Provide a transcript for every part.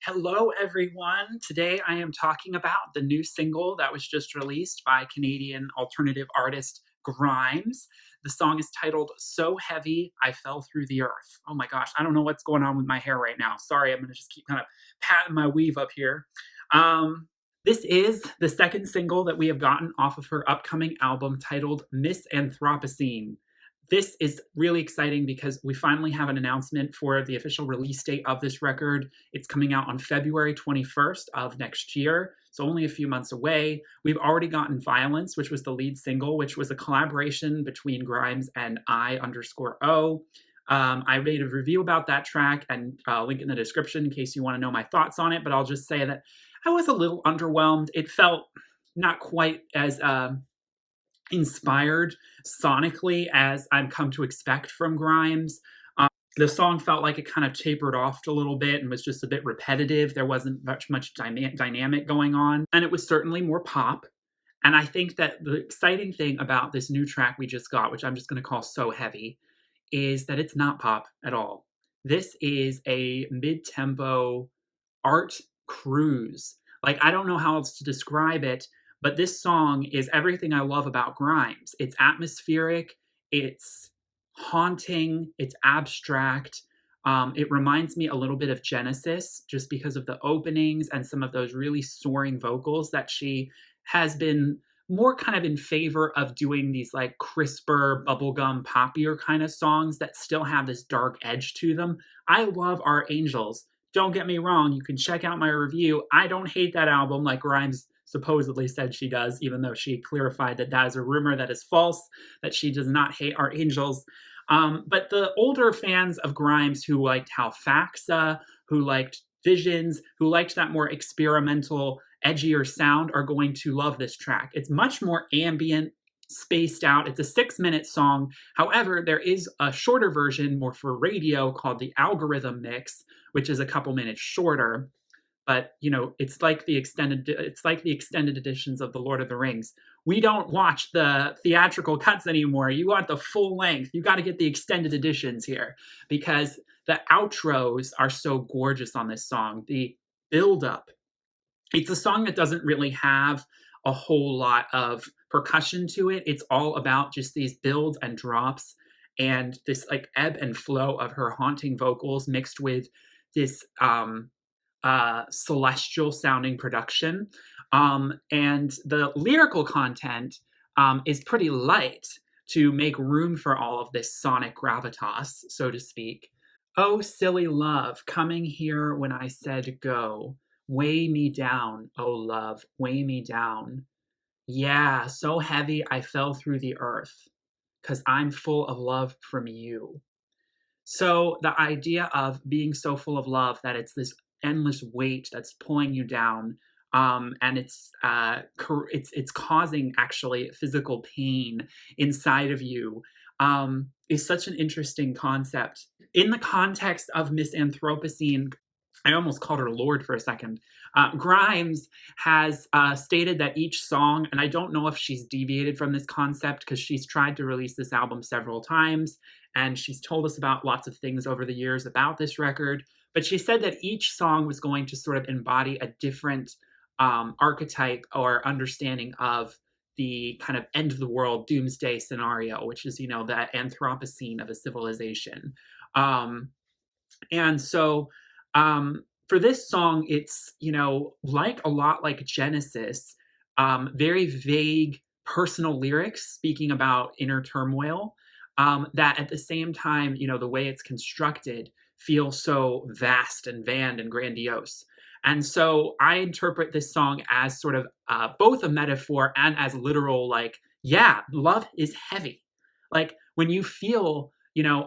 Hello, everyone. Today I am talking about the new single that was just released by Canadian alternative artist Grimes. The song is titled So Heavy I Fell Through the Earth. Oh my gosh, I don't know what's going on with my hair right now. Sorry, I'm going to just keep kind of patting my weave up here. Um, this is the second single that we have gotten off of her upcoming album titled Miss Anthropocene. This is really exciting because we finally have an announcement for the official release date of this record. It's coming out on February 21st of next year, so only a few months away. We've already gotten Violence, which was the lead single, which was a collaboration between Grimes and I_O. I made a review about that track and link in the description in case you want to know my thoughts on it, but I'll just say that I was a little underwhelmed. It felt not quite as inspired sonically as I've come to expect from Grimes. The song felt like it kind of tapered off a little bit and was just a bit repetitive. There wasn't much dynamic going on, and it was certainly more pop. And I think that the exciting thing about this new track we just got, which I'm just going to call So Heavy, is that it's not pop at all. This is a mid-tempo art cruise. Like, I don't know how else to describe it, but this song is everything I love about Grimes. It's atmospheric, it's haunting, it's abstract. It reminds me a little bit of Genesis just because of the openings and some of those really soaring vocals that she has been more kind of in favor of doing these like crisper, bubblegum, poppier kind of songs that still have this dark edge to them. I love Our Angels. Don't get me wrong, you can check out my review. I don't hate that album like Grimes supposedly said she does, even though she clarified that that is a rumor that is false, that she does not hate Our Angels. But the older fans of Grimes who liked Halfaxa, who liked Visions, who liked that more experimental, edgier sound are going to love this track. It's much more ambient, spaced out. It's a 6-minute song. However, there is a shorter version more for radio called the Algorithm Mix, which is a couple minutes shorter. But it's like the extended editions of the Lord of the Rings. We don't watch the theatrical cuts anymore. You want the full length. You got to get the extended editions here because the outros are so gorgeous on this song. The build up. It's a song that doesn't really have a whole lot of percussion to it. It's all about just these builds and drops and this like ebb and flow of her haunting vocals mixed with this celestial sounding production. And the lyrical content is pretty light to make room for all of this sonic gravitas, so to speak. Oh, silly love, coming here when I said go. Weigh me down, oh love, weigh me down. Yeah, so heavy I fell through the earth, 'cause I'm full of love from you. So the idea of being so full of love that it's this endless weight that's pulling you down, and it's causing actually physical pain inside of you, is such an interesting concept. In the context of Miss Anthropocene, I almost called her Lord for a second. Grimes has stated that each song, and I don't know if she's deviated from this concept because she's tried to release this album several times, and she's told us about lots of things over the years about this record. But she said that each song was going to sort of embody a different archetype or understanding of the kind of end of the world doomsday scenario, which is, that Anthropocene of a civilization. And so for this song, it's, like a lot like Genesis, very vague personal lyrics speaking about inner turmoil, that at the same time, the way it's constructed feels so vast and grand and grandiose. And so I interpret this song as sort of both a metaphor and as literal, like, yeah, love is heavy. Like when you feel,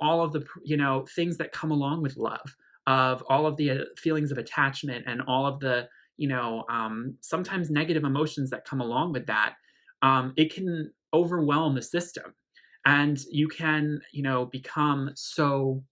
all of the, things that come along with love, of all of the feelings of attachment and all of the, sometimes negative emotions that come along with that, it can overwhelm the system. And you can, become so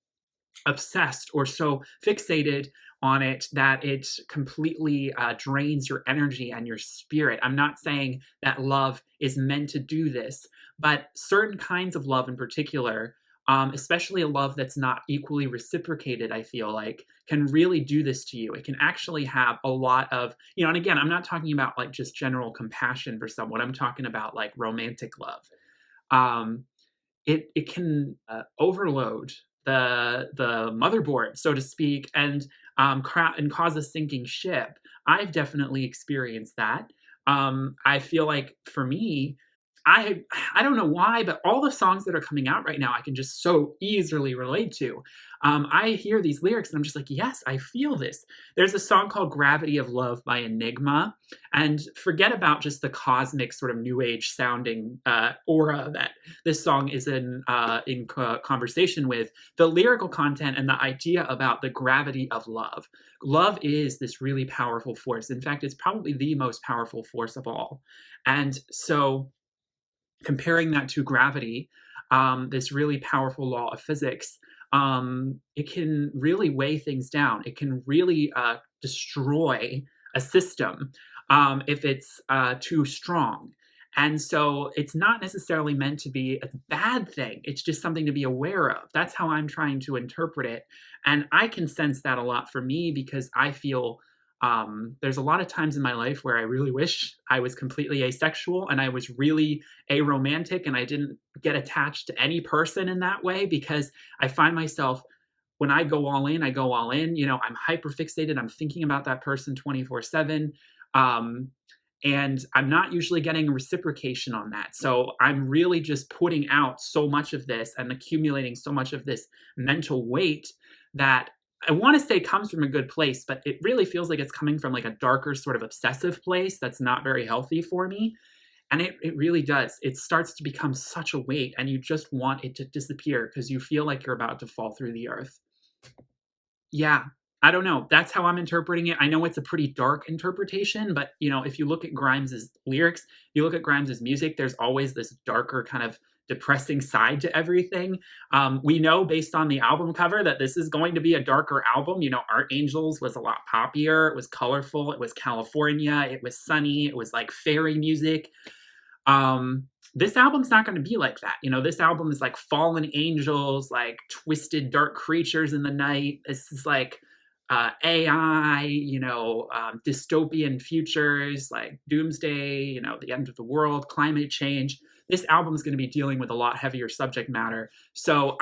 obsessed or so fixated on it that it completely drains your energy and your spirit. I'm not saying that love is meant to do this, but certain kinds of love in particular especially a love that's not equally reciprocated, I feel like, can really do this to you. It can actually have a lot of, and again, I'm not talking about like just general compassion for someone. I'm talking about like romantic love. Um, it can overload the motherboard, so to speak, and and cause a sinking ship. I've definitely experienced that. I feel like for me, I I don't know why, but all the songs that are coming out right now, I can just so easily relate to. I hear these lyrics and I'm just like, yes, I feel this. There's a song called "Gravity of Love" by Enigma, and forget about just the cosmic sort of new age sounding aura that this song is in conversation with. The lyrical content and the idea about the gravity of love. Love is this really powerful force. In fact, it's probably the most powerful force of all. And so comparing that to gravity, this really powerful law of physics, it can really weigh things down. It can really destroy a system if it's too strong. And so it's not necessarily meant to be a bad thing. It's just something to be aware of. That's how I'm trying to interpret it. And I can sense that a lot for me because I feel there's a lot of times in my life where I really wish I was completely asexual and I was really aromantic and I didn't get attached to any person in that way because I find myself when I go all in, I go all in. I'm hyper fixated. I'm thinking about that person 24/7. Um, and I'm not usually getting reciprocation on that. So I'm really just putting out so much of this and accumulating so much of this mental weight that I want to say comes from a good place, but it really feels like it's coming from like a darker sort of obsessive place that's not very healthy for me. And it really does. It starts to become such a weight, and you just want it to disappear because you feel like you're about to fall through the earth. Yeah, I don't know. That's how I'm interpreting it. I know it's a pretty dark interpretation, but if you look at Grimes's lyrics, you look at Grimes's music, there's always this darker kind of depressing side to everything. We know based on the album cover that this is going to be a darker album. Art Angels was a lot poppier. It was colorful. It was California. It was sunny. It was like fairy music. This album's not going to be like that. This album is like fallen angels, like twisted dark creatures in the night. This is like AI, dystopian futures, like doomsday, the end of the world, climate change. This album is going to be dealing with a lot heavier subject matter. So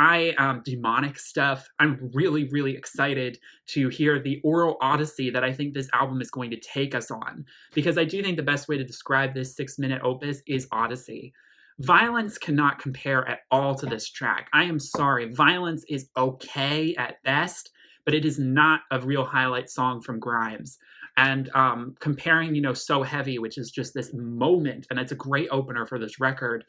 demonic stuff. I'm really, really excited to hear the oral odyssey that I think this album is going to take us on. Because I do think the best way to describe this 6-minute opus is odyssey. Violence cannot compare at all to this track. I am sorry. Violence is okay at best, but it is not a real highlight song from Grimes. And comparing, So Heavy, which is just this moment, and it's a great opener for this record.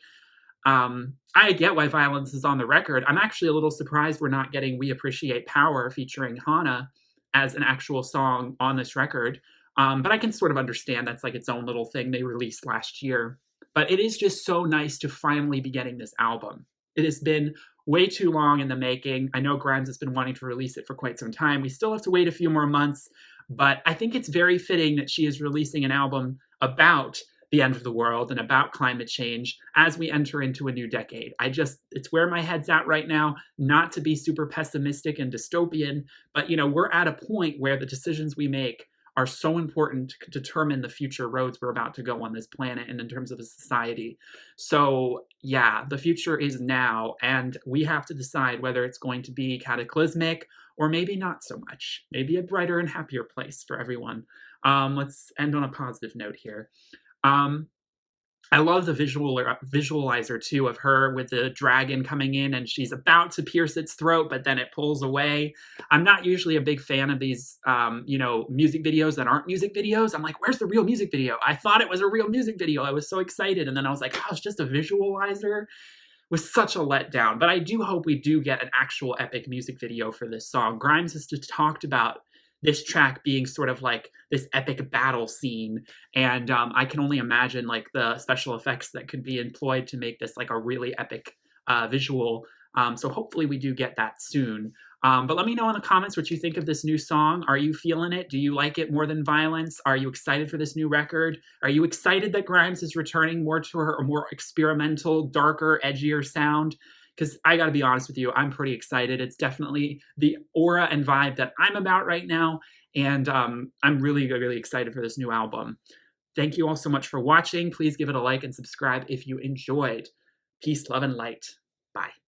I get why Violence is on the record. I'm actually a little surprised we're not getting We Appreciate Power featuring Hana as an actual song on this record. But I can sort of understand that's like its own little thing they released last year. But it is just so nice to finally be getting this album. It has been way too long in the making. I know Grimes has been wanting to release it for quite some time. We still have to wait a few more months, but I think it's very fitting that she is releasing an album about the end of the world and about climate change as we enter into a new decade. It's where my head's at right now, not to be super pessimistic and dystopian, but we're at a point where the decisions we make are so important to determine the future roads we're about to go on this planet and in terms of a society. So yeah, the future is now, and we have to decide whether it's going to be cataclysmic or maybe not so much. Maybe a brighter and happier place for everyone. Let's end on a positive note here. I love the visualizer too of her with the dragon coming in and she's about to pierce its throat, but then it pulls away. I'm not usually a big fan of these, music videos that aren't music videos. I'm like, where's the real music video? I thought it was a real music video. I was so excited. And then I was like, oh, it's just a visualizer. It was such a letdown. But I do hope we do get an actual epic music video for this song. Grimes has just talked about this track being sort of like this epic battle scene. And I can only imagine like the special effects that could be employed to make this like a really epic visual. So hopefully we do get that soon. But let me know in the comments what you think of this new song. Are you feeling it? Do you like it more than Violence? Are you excited for this new record? Are you excited that Grimes is returning more to her more experimental, darker, edgier sound? because I got to be honest with you, I'm pretty excited. It's definitely the aura and vibe that I'm about right now, and I'm really, really excited for this new album. Thank you all so much for watching. Please give it a like and subscribe if you enjoyed. Peace, love, and light. Bye.